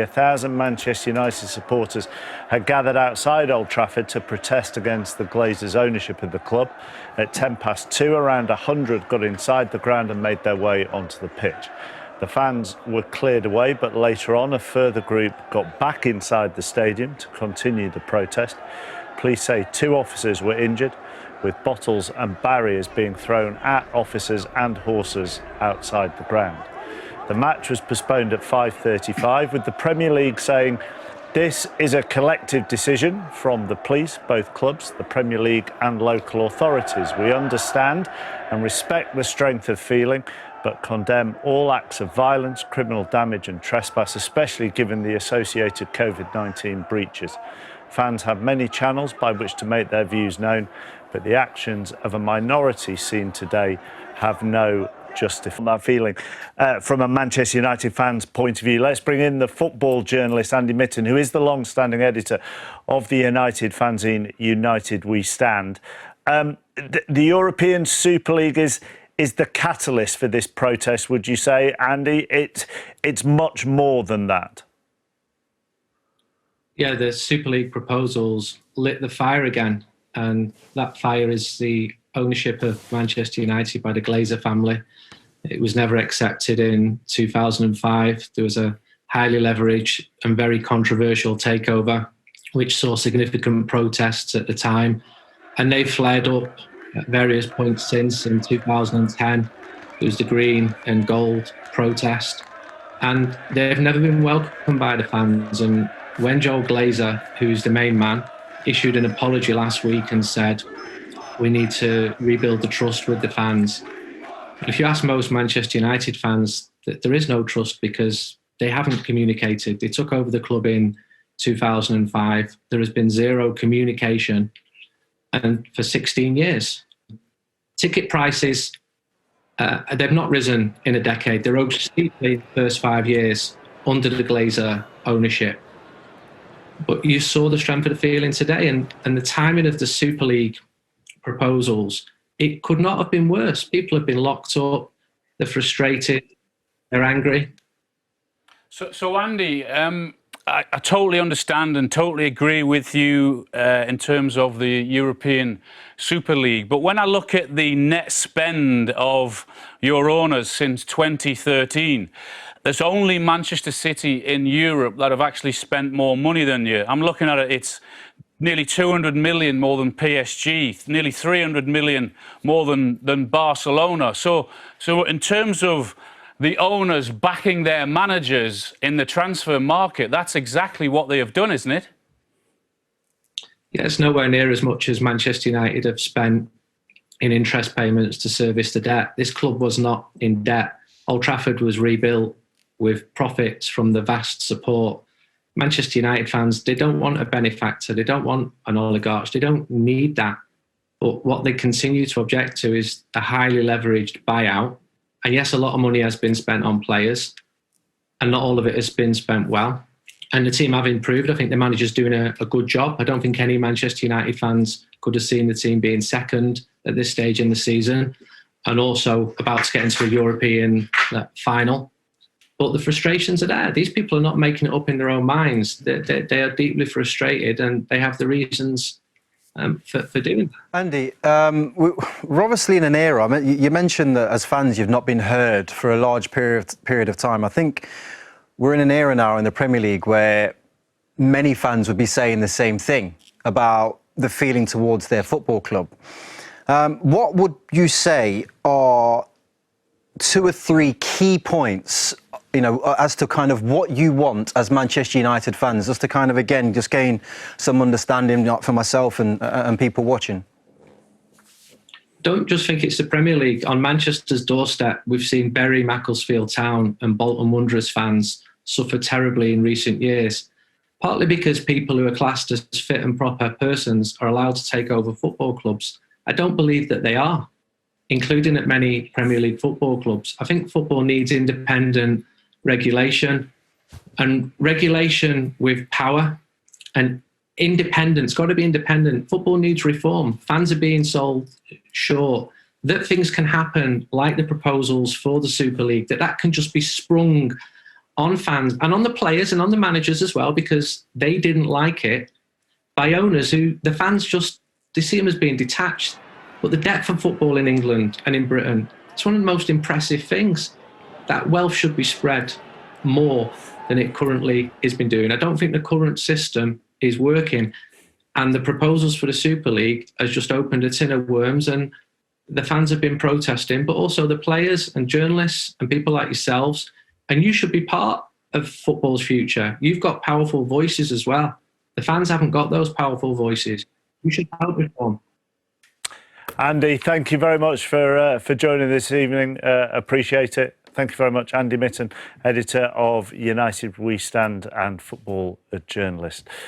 1,000 Manchester United supporters had gathered outside Old Trafford to protest against the Glazers' ownership of the club. At 2:10, around 100 got inside the ground and made their way onto the pitch. The fans were cleared away, but later on a further group got back inside the stadium to continue the protest. Police say 2 officers were injured, with bottles and barriers being thrown at officers and horses outside the ground. The match was postponed at 5:35, with the Premier League saying this is a collective decision from the police, both clubs, the Premier League and local authorities. We understand and respect the strength of feeling, but condemn all acts of violence, criminal damage and trespass, especially given the associated COVID-19 breaches. Fans have many channels by which to make their views known, but the actions of a minority seen today have no justify that feeling. From a Manchester United fan's point of view, let's bring in the football journalist Andy Mitten, who is the long-standing editor of the United fanzine United We Stand. The European Super League is the catalyst for this protest, would you say, Andy? It's much more than that. Yeah, the Super League proposals lit the fire again, and that fire is the ownership of Manchester United by the Glazer family. It was never accepted in 2005. There was a highly leveraged and very controversial takeover, which saw significant protests at the time. And they flared up at various points since. In 2010, it was the green and gold protest. And they've never been welcomed by the fans. And when Joel Glazer, who's the main man, issued an apology last week and said, we need to rebuild the trust with the fans. If you ask most Manchester United fans, that there is no trust because they haven't communicated. They took over the club in 2005. There has been zero communication, and for 16 years. Ticket prices, they've not risen in a decade. They rose steeply in the first 5 years under the Glazer ownership. But you saw the strength of the feeling today, and the timing of the Super League proposals, it could not have been worse. People have been locked up, they're frustrated, they're angry. So Andy, I totally understand and totally agree with you in terms of the European Super League. But when I look at the net spend of your owners since 2013, there's only Manchester City in Europe that have actually spent more money than you. I'm looking at it, it's nearly 200 million more than PSG, nearly 300 million more than Barcelona. So in terms of the owners backing their managers in the transfer market, that's exactly what they have done, isn't it? Yeah, it's nowhere near as much as Manchester United have spent in interest payments to service the debt. This club was not in debt. Old Trafford was rebuilt with profits from the vast support. Manchester United fans, they don't want a benefactor. They don't want an oligarch. They don't need that. But what they continue to object to is a highly leveraged buyout. And yes, a lot of money has been spent on players, and not all of it has been spent well. And the team have improved. I think the manager's doing a good job. I don't think any Manchester United fans could have seen the team being second at this stage in the season, and also about to get into a European final. But the frustrations are there. These people are not making it up in their own minds. They are deeply frustrated, and they have the reasons for doing that. Andy, we're obviously in an era. I mean, you mentioned that as fans you've not been heard for a large period of time. I think we're in an era now in the Premier League where many fans would be saying the same thing about the feeling towards their football club. What would you say are 2 or 3 key points, you know, as to kind of what you want as Manchester United fans, just to kind of, again, just gain some understanding for myself and people watching? Don't just think it's the Premier League. On Manchester's doorstep, we've seen Bury, Macclesfield Town and Bolton Wanderers fans suffer terribly in recent years, partly because people who are classed as fit and proper persons are allowed to take over football clubs. I don't believe that they are, including at many Premier League football clubs. I think football needs independent regulation, and regulation with power, and independence, got to be independent. Football needs reform. Fans are being sold short. That things can happen, like the proposals for the Super League, that can just be sprung on fans and on the players and on the managers as well, because they didn't like it, by owners who the fans just, they see them as being detached. But the depth of football in England and in Britain, it's one of the most impressive things. That wealth should be spread more than it currently has been doing. I don't think the current system is working. And the proposals for the Super League has just opened a tin of worms, and the fans have been protesting, but also the players and journalists and people like yourselves. And you should be part of football's future. You've got powerful voices as well. The fans haven't got those powerful voices. You should help with one. Andy, thank you very much for joining this evening. Appreciate it. Thank you very much. Andy Mitten, editor of United We Stand and football journalist.